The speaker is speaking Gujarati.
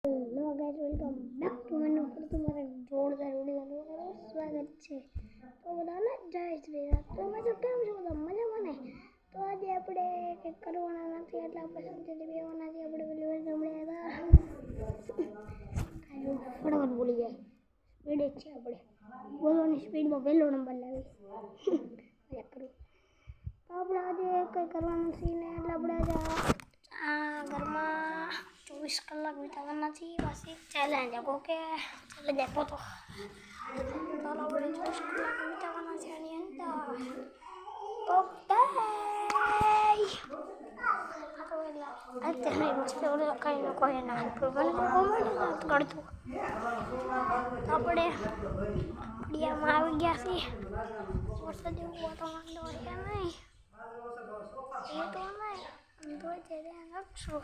Hello guys, welcome back to my new પર તમારા જોરદાર વિડીયોનું સ્વાગત છે. તો બધાને જય શ્રી રામ. તો મજા કેમ છો બધા? મજામાં ને? તો આજે આપણે કંઈક કરવાના નથી એટલે આપણે શાંતિથી બેસવાના છીએ. આપણે પેલી વાર હમણાં ફટાફટ બોલી જાય સ્પીડ જ છે આપણે બોલવાની સ્પીડમાં પહેલો નંબર લાવી મજા કરું. તો આપણે આજે કંઈ કરવાનું છે ને એટલે આપણે આજે આ ઘરમાં 24 કલાક વિતાવવાના છીએ. બસ એક ચેલેન્જ ઓકે ચેલેન્જ આપો તો આપણે 24 કલાક વિતાવવાના છે એની અંદર ઓકે. અત્યારે મસ્તી ઓલો કઈ ન કોઈ ના મને કોમેન્ટ નથી કરતું. આપણે ડિયામાં આવી ગયા છીએ. વરસાદ જેવું વાતાવરણ હોય કે નહીં એ તો નહીં તો ધ્યાન રાખશું.